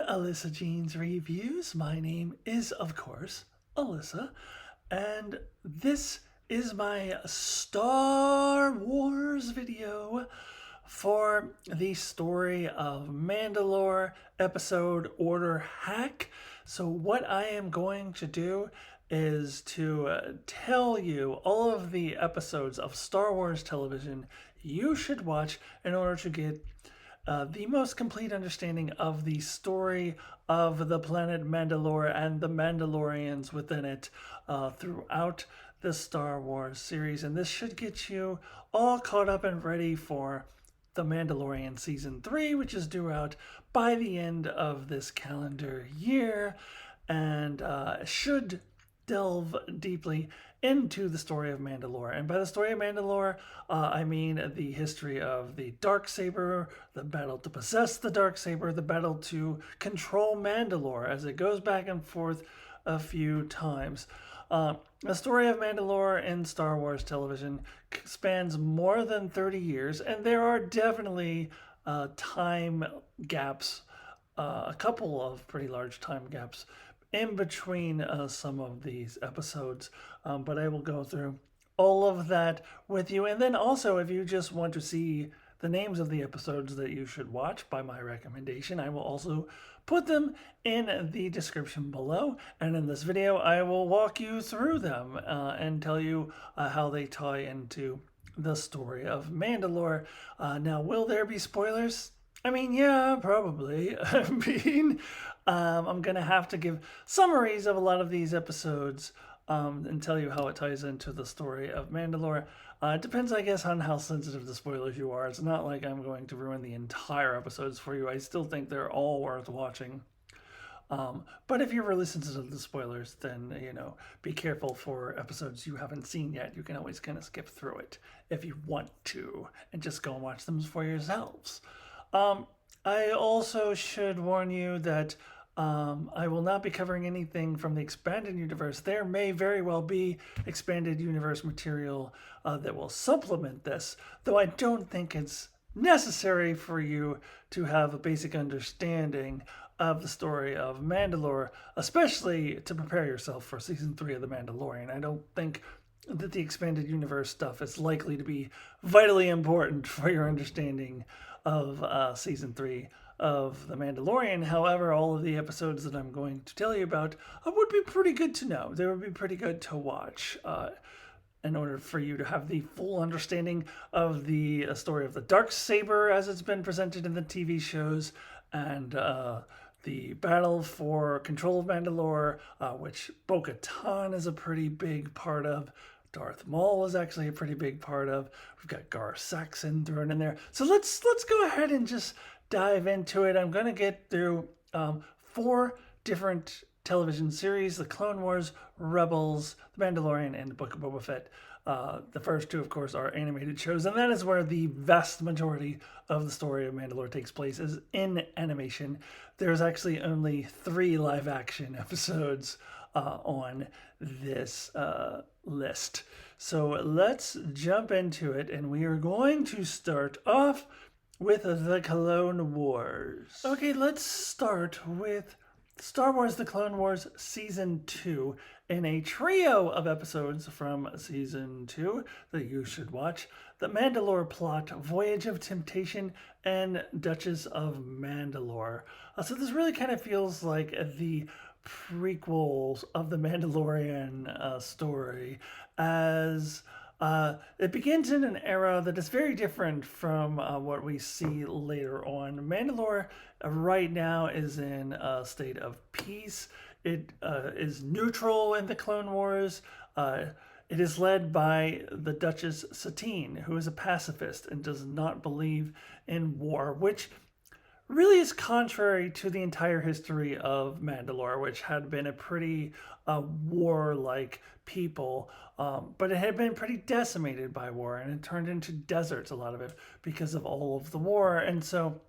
Alyssa Jean's Reviews. My name is, of course, Alyssa, and this is my Star Wars video for the Story of Mandalore episode Order Hack. So what I am going to do is to tell you all of the episodes of Star Wars television you should watch in order to get the most complete understanding of the story of the planet Mandalore and the Mandalorians within it throughout the Star Wars series. And this should get you all caught up and ready for The Mandalorian Season 3, which is due out by the end of this calendar year, and should delve deeply into the story of Mandalore. And by the story of Mandalore, I mean the history of the Darksaber, the battle to possess the Darksaber, the battle to control Mandalore as it goes back and forth a few times. The story of Mandalore in Star Wars television spans more than 30 years, and there are definitely time gaps, a couple of pretty large time gaps in between some of these episodes, but I will go through all of that with you. And then also, if you just want to see the names of the episodes that you should watch by my recommendation, I will also put them in the description below. And in this video, I will walk you through them and tell you how they tie into the story of Mandalore. Now, will there be spoilers? I mean, yeah, probably. I'm going to have to give summaries of a lot of these episodes and tell you how it ties into the story of Mandalore. It depends, I guess, on how sensitive the spoilers you are. It's not like I'm going to ruin the entire episodes for you. I still think they're all worth watching. But if you're really sensitive to the spoilers, then, be careful for episodes you haven't seen yet. You can always kind of skip through it if you want to and just go and watch them for yourselves. I also should warn you that I will not be covering anything from the expanded universe. There may very well be expanded universe material that will supplement this, though I don't think it's necessary for you to have a basic understanding of the story of Mandalore, especially to prepare yourself for Season 3 of The Mandalorian. I don't think that the expanded universe stuff is likely to be vitally important for your understanding of Season 3 of The Mandalorian. However, all of the episodes that I'm going to tell you about would be pretty good to know. They would be pretty good to watch in order for you to have the full understanding of the story of the Darksaber as it's been presented in the TV shows, and the battle for control of Mandalore, which Bo-Katan is a pretty big part of. Darth Maul is actually a pretty big part of. We've got Gar Saxon thrown in there. So let's go ahead and just dive into it. I'm going to get through 4 different television series: The Clone Wars, Rebels, The Mandalorian, and The Book of Boba Fett. The first 2, of course, are animated shows, and that is where the vast majority of the story of Mandalore takes place, is in animation. There's actually only 3 live-action episodes on this list. So let's jump into it, and we are going to start off with The Clone Wars. Okay, let's start with Star Wars The Clone Wars Season 2 in a trio of episodes from Season 2 that you should watch: The Mandalore Plot, Voyage of Temptation, and Dutchess of Mandalore. So this really kind of feels like the prequels of the Mandalorian story, as it begins in an era that is very different from what we see later on. Mandalore right now is in a state of peace. It is neutral in the Clone Wars. It is led by the Duchess Satine, who is a pacifist and does not believe in war, which really is contrary to the entire history of Mandalore, which had been a pretty warlike people, but it had been pretty decimated by war, and it turned into deserts, a lot of it, because of all of the war. And so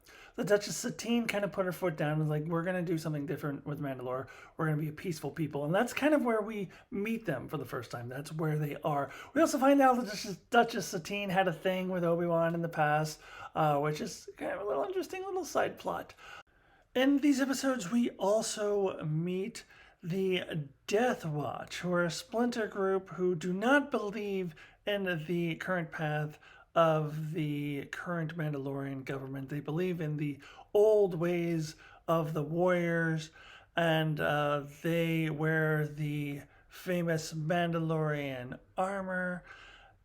the Duchess Satine kind of put her foot down and was like, we're going to do something different with Mandalore. We're going to be a peaceful people. And that's kind of where we meet them for the first time. That's where they are. We also find out that Duchess Satine had a thing with Obi-Wan in the past, which is kind of a little interesting little side plot. In these episodes, we also meet the Death Watch, who are a splinter group who do not believe in the current path of the current Mandalorian government. They believe in the old ways of the warriors, and they wear the famous Mandalorian armor,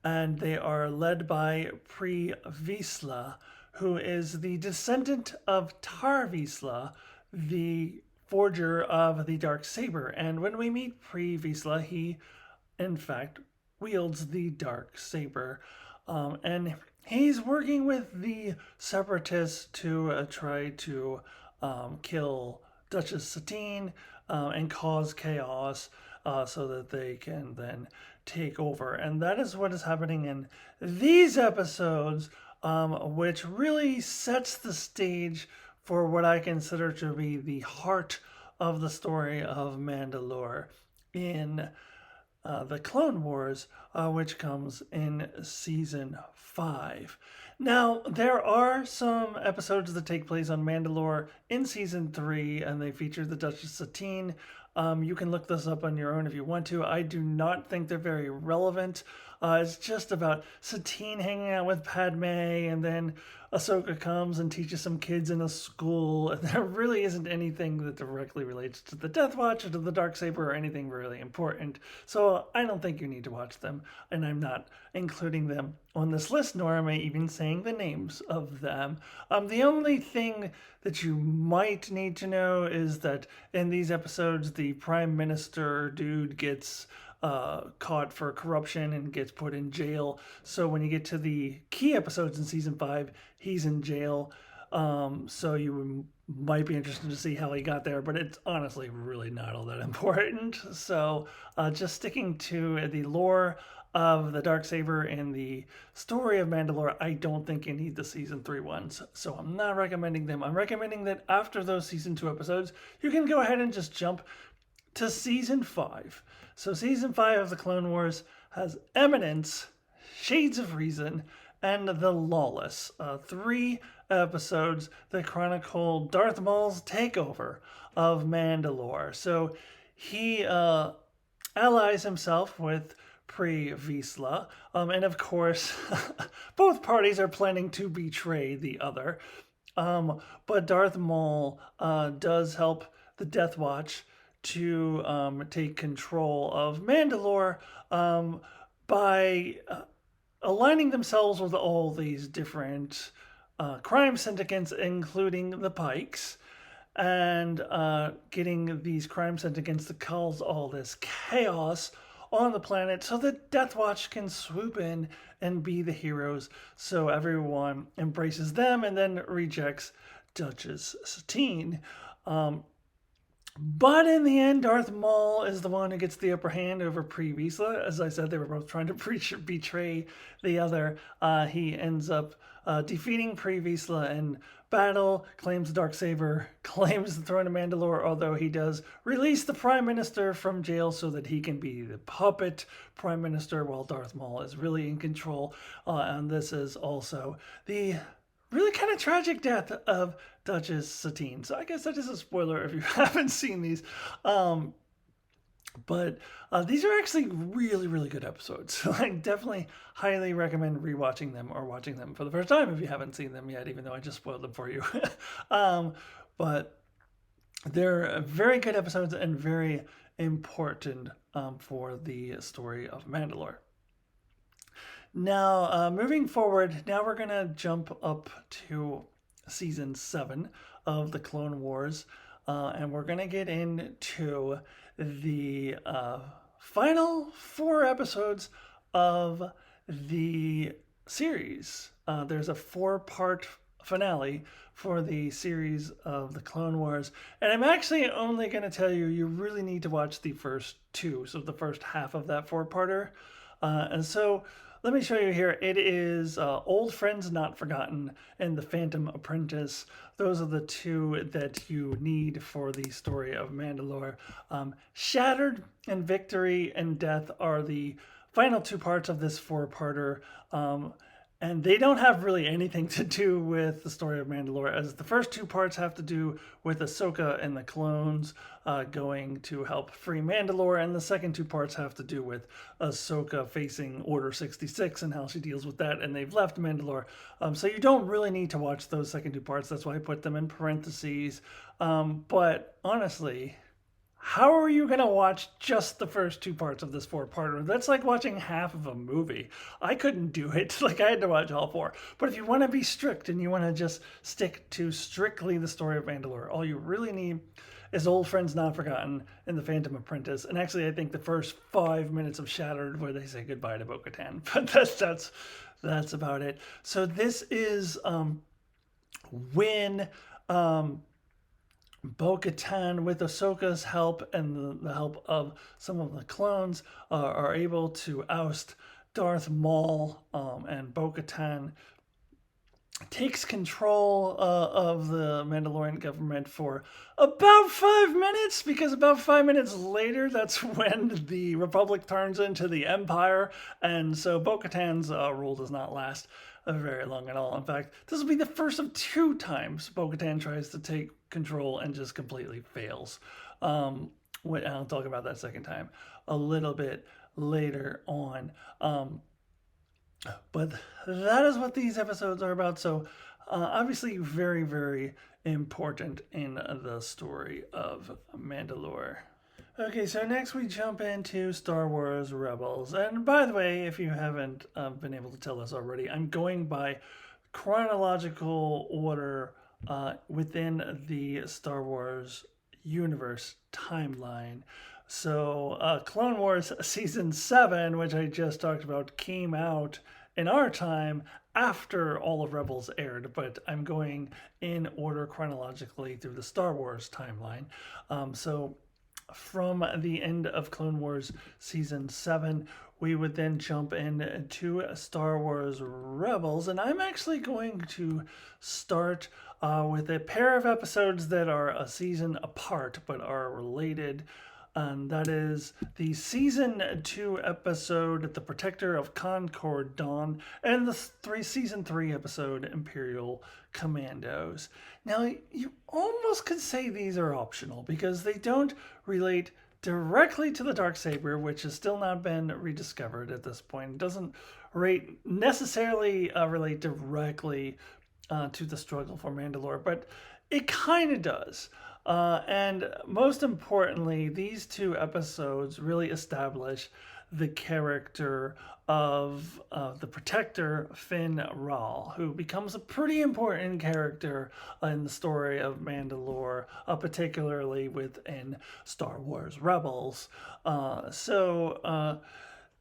and they are led by Pre Vizsla, who is the descendant of Tar Vizsla, the forger of the Darksaber. And when we meet Pre Vizsla, he, in fact, wields the Darksaber. And he's working with the Separatists to try to kill Duchess Satine and cause chaos so that they can then take over. And that is what is happening in these episodes, which really sets the stage for what I consider to be the heart of the story of Mandalore in the Clone Wars, which comes in season 5. Now, there are some episodes that take place on Mandalore in season 3, and they feature the Duchess Satine. You can look this up on your own if you want to. I do not think they're very relevant. It's just about Satine hanging out with Padme, and then Ahsoka comes and teaches some kids in a school. And there really isn't anything that directly relates to the Death Watch or to the Darksaber or anything really important. So I don't think you need to watch them, and I'm not including them on this list, nor am I even saying the names of them. The only thing that you might need to know is that in these episodes, the Prime Minister dude gets caught for corruption and gets put in jail. So when you get to the key episodes in season 5, he's in jail. So you might be interested to see how he got there, but it's honestly really not all that important. So just sticking to the lore of the Darksaber and the story of Mandalore, I don't think you need the season 3 ones. So I'm not recommending them. I'm recommending that after those season 2 episodes, you can go ahead and just jump to season 5. So season 5 of the Clone Wars has Eminence, Shades of Reason, and the Lawless. 3 episodes that chronicle Darth Maul's takeover of Mandalore. So he allies himself with Pre Vizsla, and of course, both parties are planning to betray the other. But Darth Maul does help the Death Watch to take control of Mandalore by aligning themselves with all these different crime syndicates, including the Pikes, and getting these crime syndicates to cause all this chaos on the planet so that Death Watch can swoop in and be the heroes, so everyone embraces them and then rejects Duchess Satine. But in the end, Darth Maul is the one who gets the upper hand over Pre Vizsla. As I said, they were both trying to betray the other. He ends up defeating Pre Vizsla in battle, claims the Darksaber, claims the throne of Mandalore, although he does release the Prime Minister from jail so that he can be the puppet Prime Minister while Darth Maul is really in control. And this is also the really kind of tragic death of Duchess Satine. So I guess that is a spoiler if you haven't seen these. But these are actually really, really good episodes. So I definitely highly recommend rewatching them or watching them for the first time if you haven't seen them yet, even though I just spoiled them for you. But they're very good episodes and very important for the story of Mandalore. Now, moving forward, now we're going to jump up to season 7 of the Clone Wars, and we're going to get into the final 4 episodes of the series. There's a 4-part finale for the series of the Clone Wars, and I'm actually only going to tell you, you really need to watch the first 2, so the first half of that 4-parter. And so let me show you here. It is Old Friends Not Forgotten and The Phantom Apprentice. Those are the two that you need for the story of Mandalore. Shattered and Victory and Death are the final two parts of this four-parter. And they don't have really anything to do with the story of Mandalore, as the first two parts have to do with Ahsoka and the clones going to help free Mandalore, and the second two parts have to do with Ahsoka facing Order 66 and how she deals with that, and they've left Mandalore. So you don't really need to watch those second two parts. That's why I put them in parentheses. But honestly, how are you going to watch just the first two parts of this four-parter? That's like watching half of a movie. I couldn't do it. Like, I had to watch all four. But if you want to be strict and you want to just stick to strictly the story of Mandalore, all you really need is Old Friends Not Forgotten and The Phantom Apprentice. And actually, I think the first 5 minutes of Shattered where they say goodbye to Bo-Katan. But that's about it. So this is when... Bo-Katan, with Ahsoka's help and the help of some of the clones, are able to oust Darth Maul, and Bo-Katan takes control of the Mandalorian government for about 5 minutes, because about 5 minutes later, that's when the Republic turns into the Empire, and so Bo-Katan's rule does not last very long at all. In fact, this will be the first of 2 times Bo-Katan tries to take control and just completely fails. I'll talk about that second time a little bit later on. But that is what these episodes are about. So obviously very, very important in the story of Mandalore. Okay, so next we jump into Star Wars Rebels. And by the way, if you haven't been able to tell us already, I'm going by chronological order within the Star Wars universe timeline. So Clone Wars Season 7, which I just talked about, came out in our time after all of Rebels aired, but I'm going in order chronologically through the Star Wars timeline. So from the end of Clone Wars Season 7, we would then jump into Star Wars Rebels, and I'm actually going to start with a pair of episodes that are a season apart but are related. And that is the Season 2 episode, The Protector of Concord Dawn, and the Season 3 episode, Imperial Commandos. Now, you almost could say these are optional because they don't relate directly to the Darksaber, which has still not been rediscovered at this point. It doesn't necessarily relate directly to the struggle for Mandalore, but it kind of does. And most importantly, these 2 episodes really establish the character of the Protector, Finn Ral, who becomes a pretty important character in the story of Mandalore, particularly within Star Wars Rebels.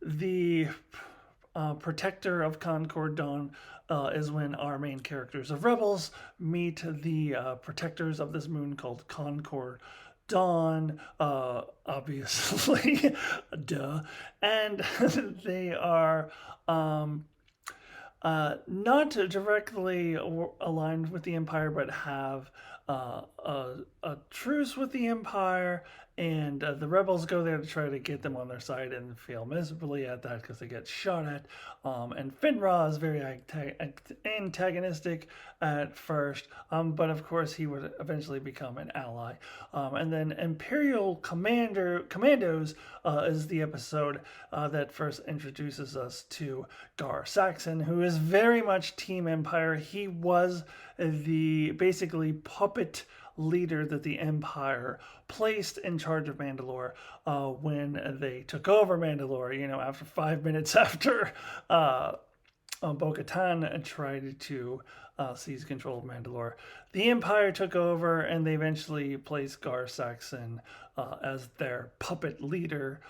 The Protector of Concord Dawn is when our main characters of Rebels meet the protectors of this moon called Concord Dawn, obviously, duh, and they are not directly aligned with the Empire, but have a truce with the Empire, and the rebels go there to try to get them on their side and fail miserably at that because they get shot at. And Finn Ral is very antagonistic at first, but of course he would eventually become an ally. And then Imperial Commandos is the episode that first introduces us to Gar Saxon, who is very much Team Empire. He was the basically puppet leader that the Empire placed in charge of Mandalore when they took over Mandalore, after 5 minutes after Bo-Katan tried to seize control of Mandalore. The Empire took over, and they eventually placed Gar Saxon as their puppet leader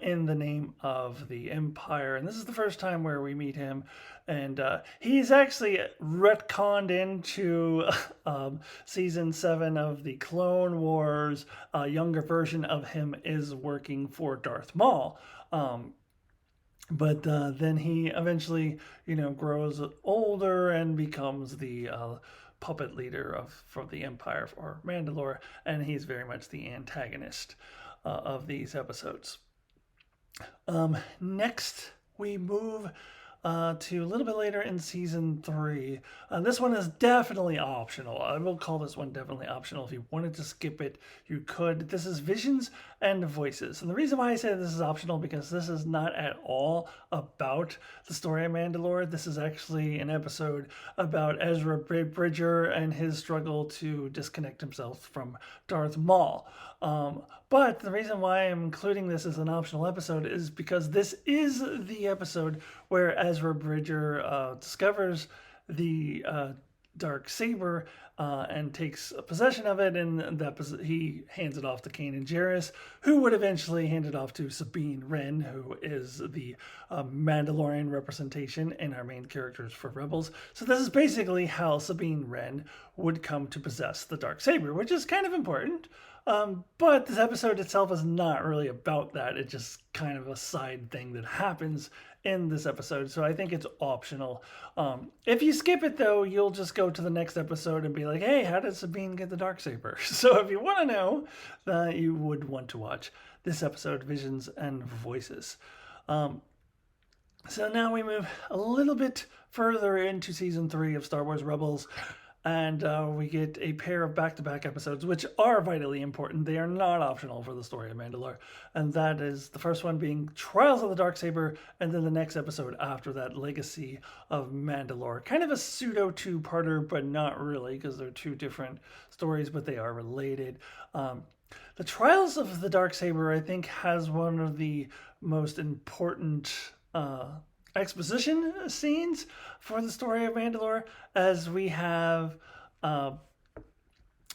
in the name of the Empire. And this is the first time where we meet him. And he's actually retconned into Season 7 of the Clone Wars. A younger version of him is working for Darth Maul. But then he eventually, grows older and becomes the puppet leader for the Empire or Mandalore, and he's very much the antagonist of these episodes. Next, we move to a little bit later in season 3. This one is definitely optional. I will call this one definitely optional. If you wanted to skip it, you could. This is Visions and Voices. And the reason why I say this is optional, because this is not at all about the story of Mandalore. This is actually an episode about Ezra Bridger and his struggle to disconnect himself from Darth Maul. But the reason why I'm including this as an optional episode is because this is the episode where Ezra Bridger discovers the Darksaber and takes possession of it, and he hands it off to Kanan Jarrus, who would eventually hand it off to Sabine Wren, who is the Mandalorian representation in our main characters for Rebels. So this is basically how Sabine Wren would come to possess the Darksaber, which is kind of important. But this episode itself is not really about that. It's just kind of a side thing that happens in this episode. So I think it's optional. If you skip it, though, you'll just go to the next episode and be like, hey, how did Sabine get the Darksaber? So if you want to know, you would want to watch this episode, Visions and Voices. So now we move a little bit further into season 3 of Star Wars Rebels. And we get a pair of back-to-back episodes, which are vitally important. They are not optional for the story of Mandalore. And that is the first one being Trials of the Darksaber, and then the next episode after that, Legacy of Mandalore. Kind of a pseudo two-parter, but not really, because they're two different stories, but they are related. The Trials of the Darksaber, I think, has one of the most important exposition scenes for the story of Mandalore, as we have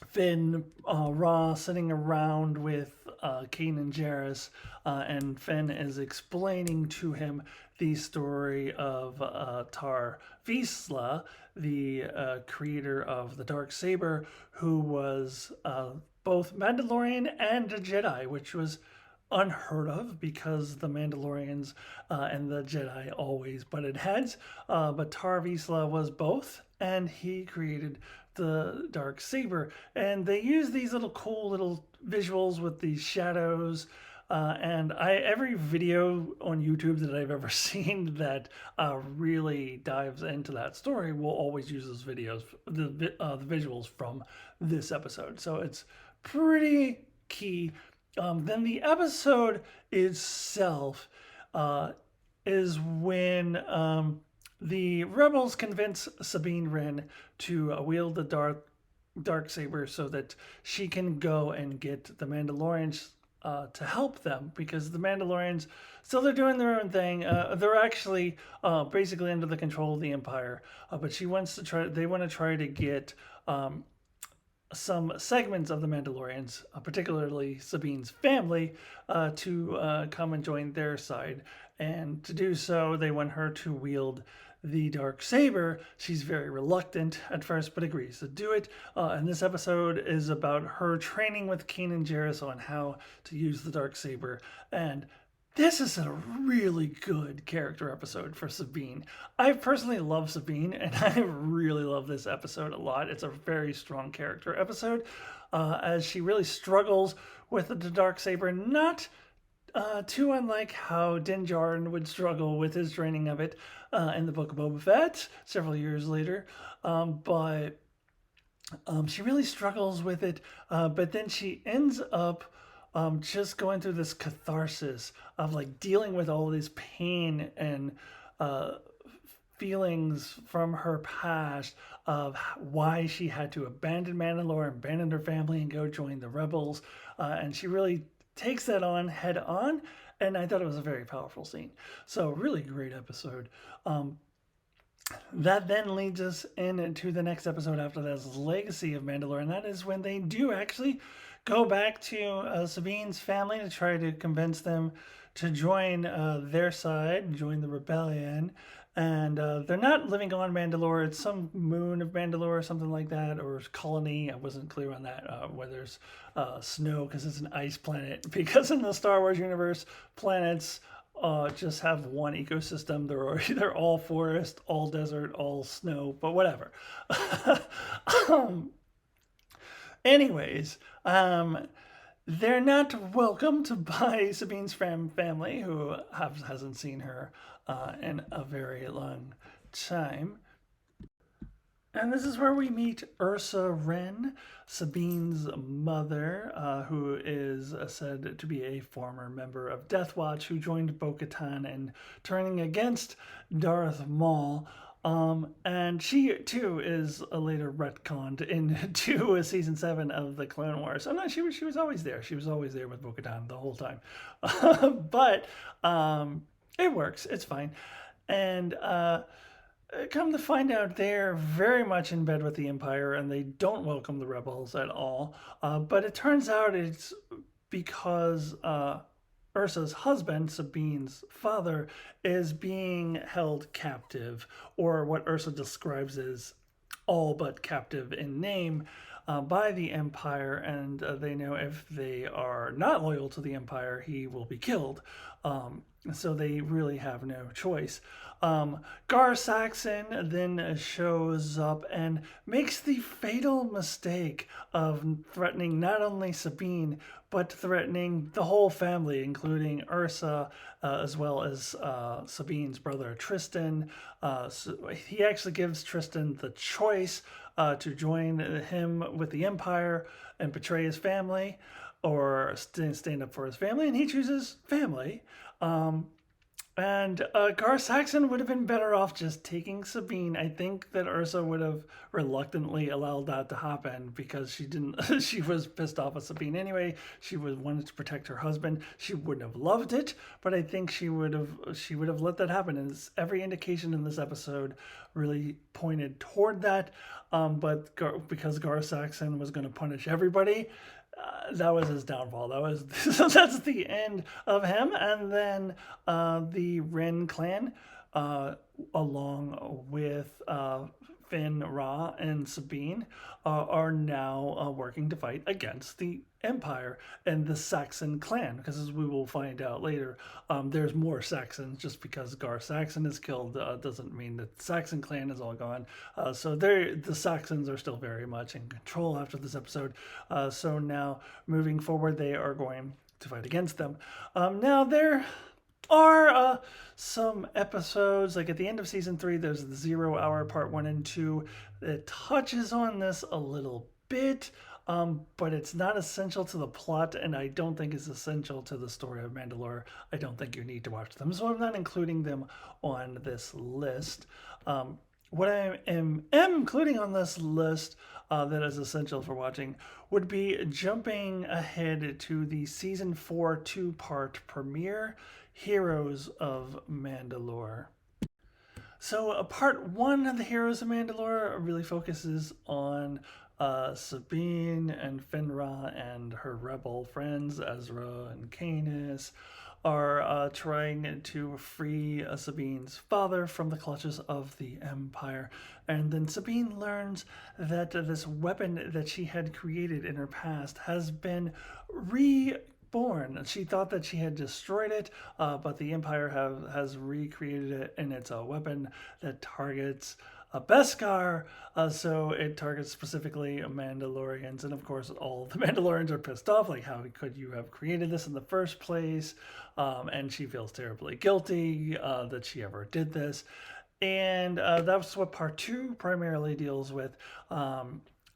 Finn Raw sitting around with Kanan Jarrus, and Finn is explaining to him the story of Tar Vizsla, the creator of the Darksaber, who was both Mandalorian and a Jedi, which was unheard of because the Mandalorians and the Jedi always butted heads. But Tar Vizsla was both, and he created the Darksaber. And they use these cool little visuals with these shadows. And every video on YouTube that I've ever seen that really dives into that story will always use those videos, the visuals from this episode. So it's pretty key. Then the episode itself is when the rebels convince Sabine Wren to wield the Darksaber so that she can go and get the Mandalorians to help them, because the Mandalorians, still they're doing their own thing. They're actually basically under the control of the Empire, but they want to try to get some segments of the Mandalorians, particularly Sabine's family, to come and join their side. And to do so, they want her to wield the Darksaber. She's very reluctant at first, but agrees to do it. And this episode is about her training with Kanan Jarrus on how to use the Darksaber. And this is a really good character episode for Sabine. I personally love Sabine, and I really love this episode a lot. It's a very strong character episode, as she really struggles with the Darksaber, not too unlike how Din Djarin would struggle with his training of it in the Book of Boba Fett several years later. But she really struggles with it, but then she ends up just going through this catharsis of dealing with all this pain and feelings from her past of why she had to abandon Mandalore, abandon her family, and go join the rebels. And she really takes that on head on, and I thought it was a very powerful scene. So really great episode. That then leads us into the next episode after this, Legacy of Mandalore, and that is when they do actually go back to Sabine's family to try to convince them to join their side, join the rebellion. And they're not living on Mandalore. It's some moon of Mandalore or something like that, or colony. I wasn't clear on that, where there's snow, because it's an ice planet. Because in the Star Wars universe, planets just have one ecosystem. They're either all forest, all desert, all snow, but whatever. um, anyways, they're not welcomed by Sabine's family, who hasn't seen her in a very long time. And this is where we meet Ursa Wren, Sabine's mother, who is said to be a former member of Death Watch who joined Bo-Katan in turning against Darth Maul. And she too is later retconned into season 7 of the Clone Wars. Oh no, she was always there. She was always there with Bo-Katan the whole time. But it works. It's fine. And come to find out, they're very much in bed with the Empire and they don't welcome the rebels at all. But it turns out it's because Ursa's husband, Sabine's father, is being held captive, or what Ursa describes as all but captive in name, by the Empire, and they know if they are not loyal to the Empire, he will be killed. So they really have no choice. Gar Saxon then shows up and makes the fatal mistake of threatening not only Sabine, but threatening the whole family, including Ursa, as well as Sabine's brother Tristan. So he actually gives Tristan the choice to join him with the Empire and betray his family, or stand up for his family, and he chooses family. And Gar Saxon would have been better off just taking Sabine. I think that Ursa would have reluctantly allowed that to happen because she didn't. She was pissed off with Sabine anyway. She wanted to protect her husband. She wouldn't have loved it, but I think she would have let that happen. And every indication in this episode really pointed toward that. But because Gar Saxon was going to punish everybody, that was his downfall. That's the end of him. And then the Wren clan, along with Finn, Ra, and Sabine, are now working to fight against the Empire and the Saxon clan. Because as we will find out later, there's more Saxons. Just because Gar Saxon is killed doesn't mean that the Saxon clan is all gone. So the Saxons are still very much in control after this episode. So now, moving forward, they are going to fight against them. Now, there are some episodes, like at the end of season 3, there's the 0 Hour part 1 and 2 that touches on this a little bit, but it's not essential to the plot, and I don't think it's essential to the story of Mandalore. I don't think you need to watch them, so I'm not including them on this list. What I am including on this list that is essential for watching would be jumping ahead to the season 4 2-part premiere, Heroes of Mandalore. So part 1 of the Heroes of Mandalore really focuses on Sabine and Finra and her rebel friends, Ezra and Canis, are trying to free Sabine's father from the clutches of the Empire. And then Sabine learns that this weapon that she had created in her past has been reborn. She thought that she had destroyed it, but the Empire has recreated it, and it's a weapon that targets a Beskar, so it targets specifically Mandalorians, and of course all the Mandalorians are pissed off, like, how could you have created this in the first place? And she feels terribly guilty that she ever did this, and that's what part 2 primarily deals with.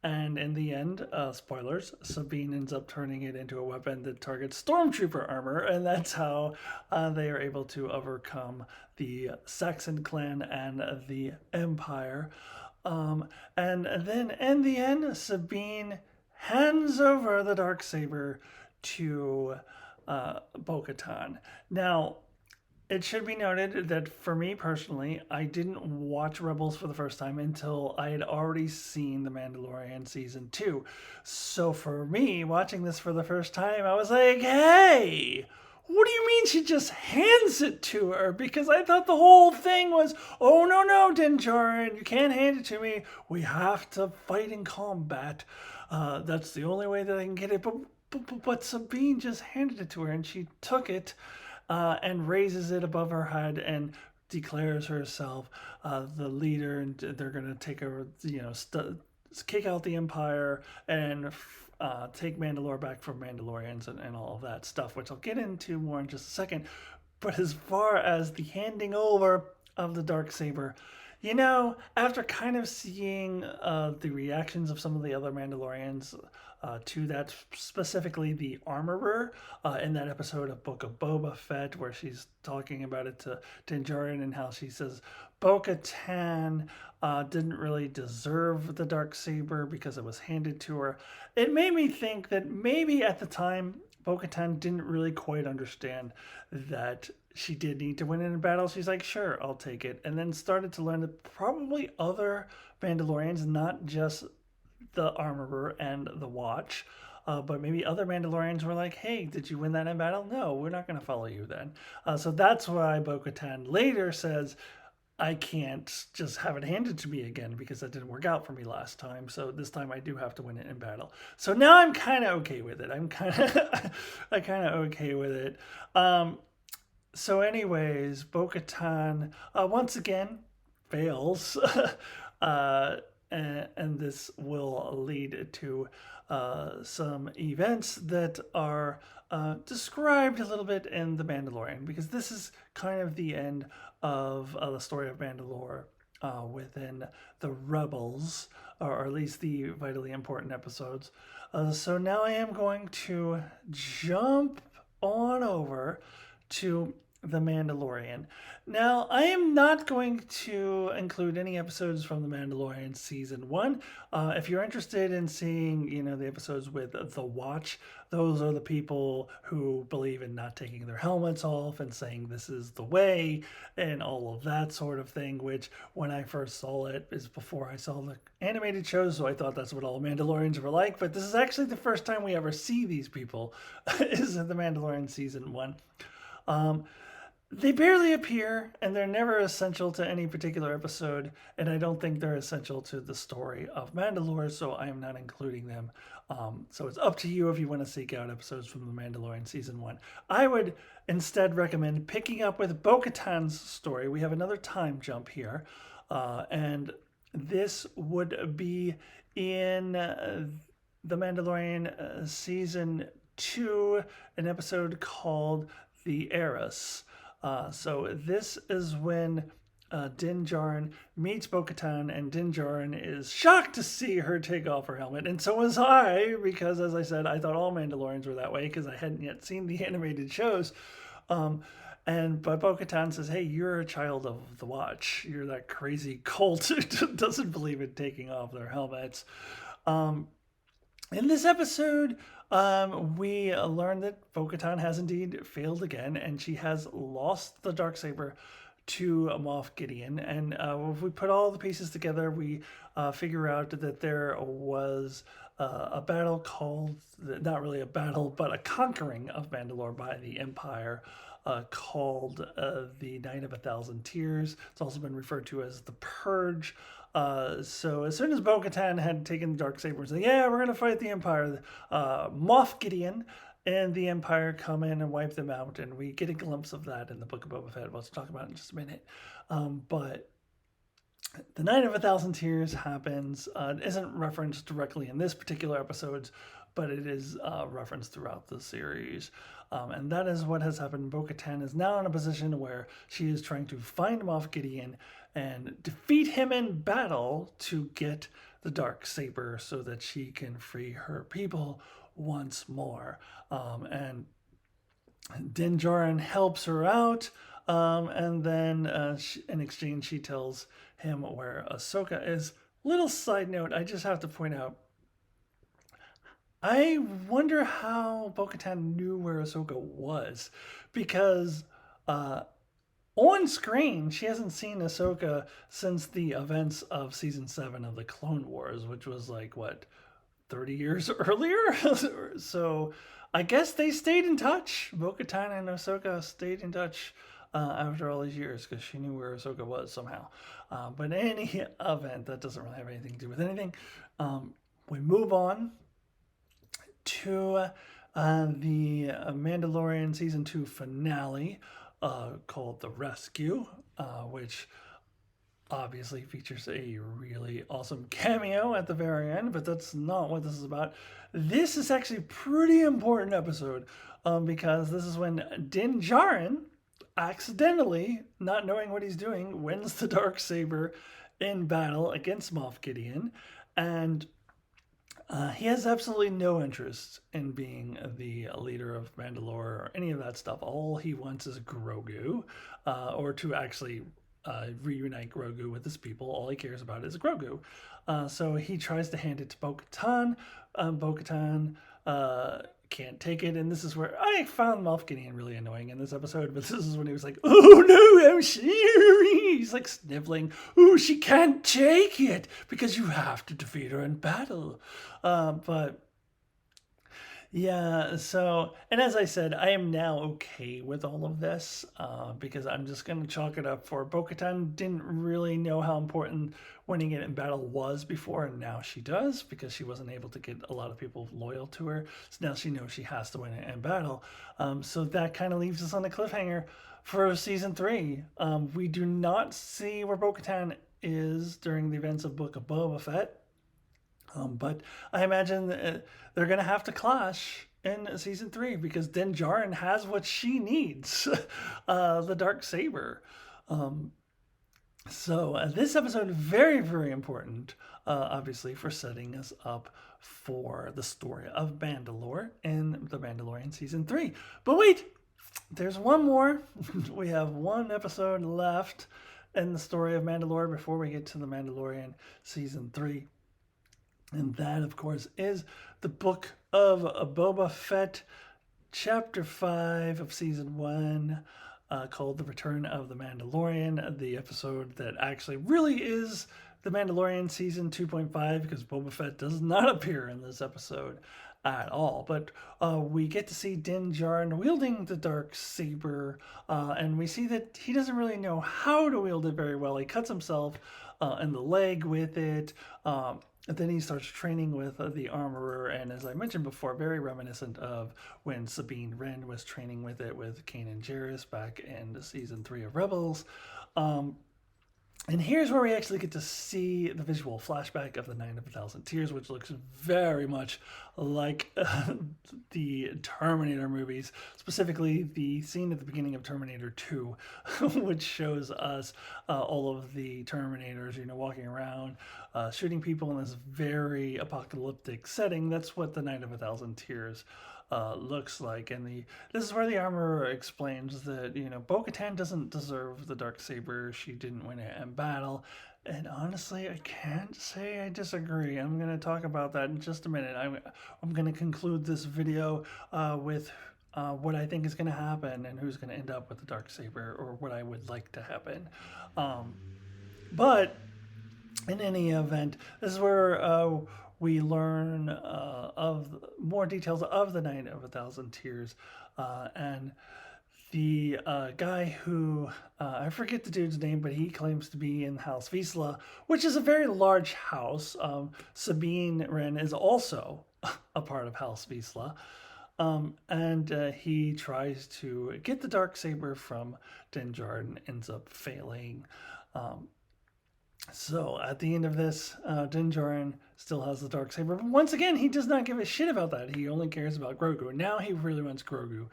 And in the end, spoilers, Sabine ends up turning it into a weapon that targets Stormtrooper armor, and that's how they are able to overcome the Saxon clan and the Empire. And then in the end, Sabine hands over the Darksaber to Bo-Katan. Now, it should be noted that for me personally, I didn't watch Rebels for the first time until I had already seen The Mandalorian season 2. So for me, watching this for the first time, I was like, hey, what do you mean she just hands it to her? Because I thought the whole thing was, oh, no, Din Djarin, you can't hand it to me. We have to fight in combat. That's the only way that I can get it. But Sabine just handed it to her, and she took it. and raises it above her head and declares herself the leader, and they're going to take over, kick out the Empire and take Mandalore back from Mandalorians and all of that stuff, which I'll get into more in just a second. But as far as the handing over of the Darksaber, after kind of seeing the reactions of some of the other Mandalorians to that, specifically the armorer in that episode of Book of Boba Fett, where she's talking about it to Din Djarin and how she says Bo-Katan didn't really deserve the Darksaber because it was handed to her. It made me think that maybe at the time Bo-Katan didn't really quite understand that she did need to win in a battle. She's like, sure, I'll take it. And then started to learn that probably other Mandalorians, not just the Armorer and the Watch, but maybe other Mandalorians were like, hey, did you win that in battle? No, we're not going to follow you then. So that's why Bo-Katan later says, I can't just have it handed to me again because that didn't work out for me last time. So this time I do have to win it in battle. So now I'm kind of okay with it. I'm kind of okay with it. So anyways, Bo-Katan once again fails. And this will lead to some events that are described a little bit in The Mandalorian, because this is kind of the end of the story of Mandalore within the Rebels, or at least the vitally important episodes. So now I am going to jump on over to The Mandalorian. Now, I am not going to include any episodes from The Mandalorian Season 1. If you're interested in seeing, the episodes with The Watch, those are the people who believe in not taking their helmets off and saying this is the way and all of that sort of thing, which when I first saw it is before I saw the animated shows, so I thought that's what all Mandalorians were like. But this is actually the first time we ever see these people is in The Mandalorian Season 1. They barely appear, and they're never essential to any particular episode, and I don't think they're essential to the story of Mandalore, so I am not including them. So it's up to you if you want to seek out episodes from The Mandalorian Season 1. I would instead recommend picking up with Bo-Katan's story. We have another time jump here, and this would be in The Mandalorian Season 2, an episode called The Heiress. So this is when Din Djarin meets Bo-Katan, and Din Djarin is shocked to see her take off her helmet, and so was I, because as I said, I thought all Mandalorians were that way because I hadn't yet seen the animated shows. But Bo-Katan says, hey, you're a child of the Watch. You're that crazy cult who doesn't believe in taking off their helmets. In this episode, we learn that Bo-Katan has indeed failed again, and she has lost the Darksaber to Moff Gideon. And if we put all the pieces together, we figure out that there was a battle called, not really a battle, but a conquering of Mandalore by the Empire called the Night of 1,000 Tears. It's also been referred to as the Purge. So as soon as Bo-Katan had taken the Darksaber and said, yeah, we're going to fight the Empire, Moff Gideon and the Empire come in and wipe them out, and we get a glimpse of that in the Book of Boba Fett. We'll talk about it in just a minute. But the Night of 1,000 Tears happens. It isn't referenced directly in this particular episode, but it is referenced throughout the series. And that is what has happened. Bo-Katan is now in a position where she is trying to find Moff Gideon and defeat him in battle to get the Darksaber so that she can free her people once more. And Din Djarin helps her out, and then in exchange she tells him where Ahsoka is. Little side note, I just have to point out, I wonder how Bo-Katan knew where Ahsoka was, because on screen, she hasn't seen Ahsoka since the events of Season 7 of the Clone Wars, which was 30 years earlier? So I guess they stayed in touch. Bo-Katan and Ahsoka stayed in touch after all these years because she knew where Ahsoka was somehow. But in any event, that doesn't really have anything to do with anything. We move on to The Mandalorian Season 2 finale called The Rescue, which obviously features a really awesome cameo at the very end, but that's not what this is about. This is actually a pretty important episode because this is when Din Djarin, accidentally, not knowing what he's doing, wins the Darksaber in battle against Moff Gideon, and he has absolutely no interest in being the leader of Mandalore or any of that stuff. All he wants is Grogu, or to actually reunite Grogu with his people. All he cares about is Grogu. So he tries to hand it to Bo-Katan. Bo-Katan can't take it, and this is where I found Moff Gideon really annoying in this episode, but this is when he was like, oh no, I'm sorry. He's like sniveling. Oh, she can't take it because you have to defeat her in battle. But yeah, so, and as I said, I am now okay with all of this because I'm just going to chalk it up for Bo-Katan didn't really know how important winning it in battle was before, and now she does because she wasn't able to get a lot of people loyal to her. So now she knows she has to win it in battle. So that kind of leaves us on a cliffhanger for season 3. We do not see where Bo-Katan is during the events of Book of Boba Fett. But I imagine they're going to have to clash in season 3 because Din Djarin has what she needs, the Darksaber. So this episode is very, very important, obviously, for setting us up for the story of Mandalore in the Mandalorian season 3. But wait, there's one more. We have one episode left in the story of Mandalore before we get to the Mandalorian season 3. And that, of course, is the Book of Boba Fett, Chapter 5 of Season 1, called The Return of the Mandalorian, the episode that actually really is the Mandalorian Season 2.5, because Boba Fett does not appear in this episode at all. But we get to see Din Djarin wielding the Darksaber, and we see that he doesn't really know how to wield it very well. He cuts himself in the leg with it. And then he starts training with the armorer, and as I mentioned before, very reminiscent of when Sabine Wren was training with it with Kanan Jarrus back in season 3 of Rebels. And here's where we actually get to see the visual flashback of the Night of a Thousand Tears, which looks very much like the Terminator movies, specifically the scene at the beginning of Terminator 2, which shows us all of the Terminators, walking around, shooting people in this very apocalyptic setting. That's what the Night of a Thousand Tears looks like. And this is where the armorer explains that, Bo-Katan doesn't deserve the Darksaber. She didn't win it in battle. And honestly, I can't say I disagree. I'm going to talk about that in just a minute. I'm going to conclude this video with what I think is going to happen and who's going to end up with the Darksaber, or what I would like to happen. But in any event, this is where we learn of more details of the Night of a Thousand Tears, and the guy who I forget the dude's name, but he claims to be in House Vizsla, which is a very large house. Sabine Wren is also a part of House Vizsla. And he tries to get the Darksaber from Din Djarin, ends up failing. So at the end of this, Din Djarin still has the Darksaber, but once again, he does not give a shit about that. He only cares about Grogu. Now he really wants Grogu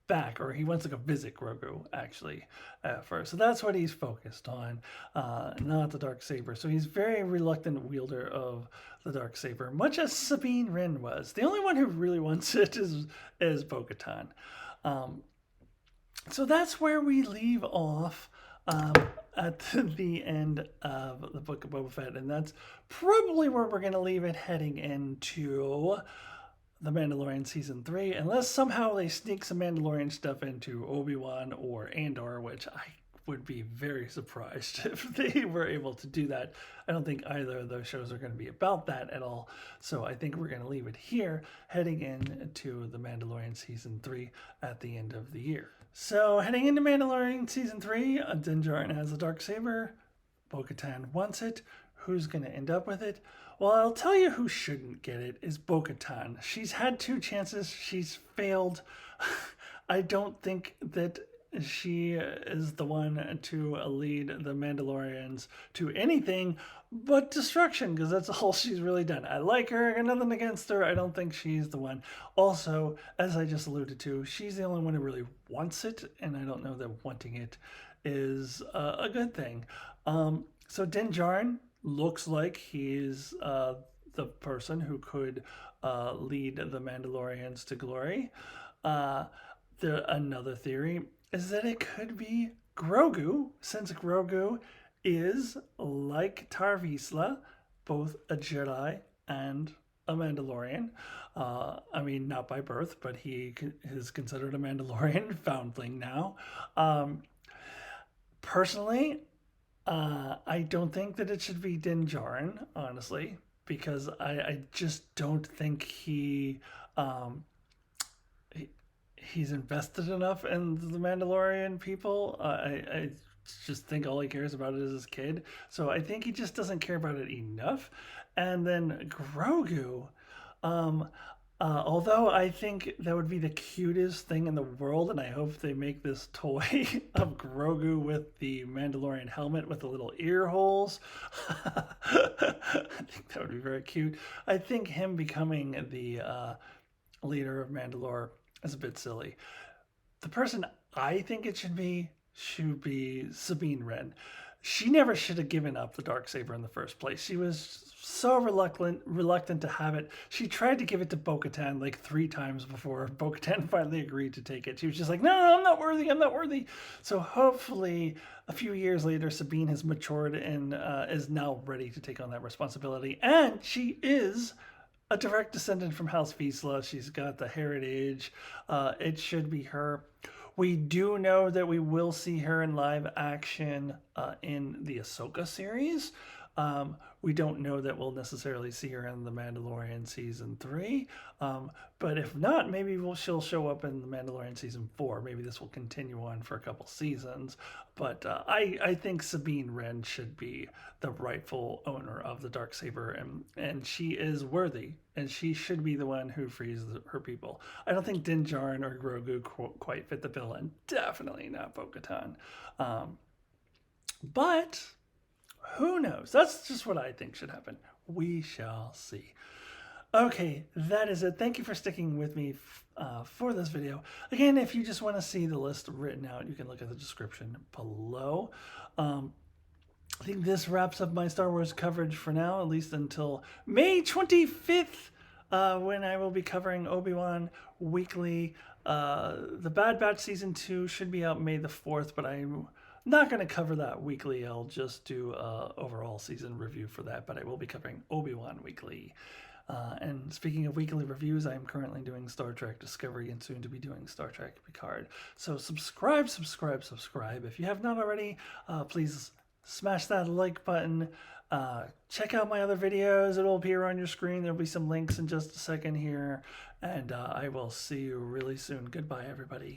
back, or he wants to go visit Grogu, actually, at first. So that's what he's focused on, not the Darksaber. So he's very reluctant wielder of the Darksaber, much as Sabine Wren was. The only one who really wants it is Bo-Katan. So that's where we leave off at the end of the Book of Boba Fett, and that's probably where we're going to leave it heading into the Mandalorian Season 3, unless somehow they sneak some Mandalorian stuff into Obi-Wan or Andor, which I would be very surprised if they were able to do that. I don't think either of those shows are going to be about that at all, so I think we're going to leave it here, heading into the Mandalorian Season 3 at the end of the year. So, heading into Mandalorian Season 3, Din Djarin has the Darksaber. Bo-Katan wants it. who's going to end up with it? Well, I'll tell you who shouldn't get it is Bo-Katan. She's had 2 chances. She's failed. I don't think that she is the one to lead the Mandalorians to anything but destruction, because that's all she's really done. I like her. I got nothing against her. I don't think she's the one. Also, as I just alluded to, she's the only one who really wants it, and I don't know that wanting it is a good thing. So Din Djarin looks like he's the person who could lead the Mandalorians to glory. Another theory is that it could be Grogu, since Grogu is, like Tar Vizsla, both a Jedi and a Mandalorian. I mean, not by birth, but he is considered a Mandalorian foundling now. Personally, I don't think that it should be Din Djarin, honestly, because I just don't think he's invested enough in the Mandalorian people. I just think all he cares about is his kid. So I think he just doesn't care about it enough. And then Grogu, although I think that would be the cutest thing in the world, and I hope they make this toy of Grogu with the Mandalorian helmet with the little ear holes. I think that would be very cute. I think him becoming the leader of Mandalore is a bit silly. The person I think it should be Sabine Wren. She never should have given up the Darksaber in the first place. She was so reluctant to have it. She tried to give it to Bo-Katan like 3 times before Bo-Katan finally agreed to take it. She was just like, no, I'm not worthy. I'm not worthy. So hopefully a few years later, Sabine has matured and is now ready to take on that responsibility. And she is a direct descendant from House Vizsla. She's got the heritage. It should be her. We do know that we will see her in live action in the Ahsoka series. We don't know that we'll necessarily see her in The Mandalorian Season 3. But if not, maybe she'll show up in The Mandalorian Season 4. Maybe this will continue on for a couple seasons. But I think Sabine Wren should be the rightful owner of the Darksaber. And she is worthy. And she should be the one who frees her people. I don't think Din Djarin or Grogu quite fit the bill. And definitely not Bo-Katan. But who knows? That's just what I think should happen. We shall see. Okay, that is it. Thank you for sticking with me for this video. Again, if you just want to see the list written out, you can look at the description below. I think this wraps up my Star Wars coverage for now, at least until May 25th, when I will be covering Obi-Wan weekly. The Bad Batch Season 2 should be out May the 4th, but I'm not going to cover that weekly. I'll just do an overall season review for that, but I will be covering Obi-Wan weekly. And speaking of weekly reviews, I am currently doing Star Trek Discovery and soon to be doing Star Trek Picard. So subscribe. If you have not already, please smash that like button. Check out my other videos. It'll appear on your screen. There'll be some links in just a second here. And I will see you really soon. Goodbye, everybody.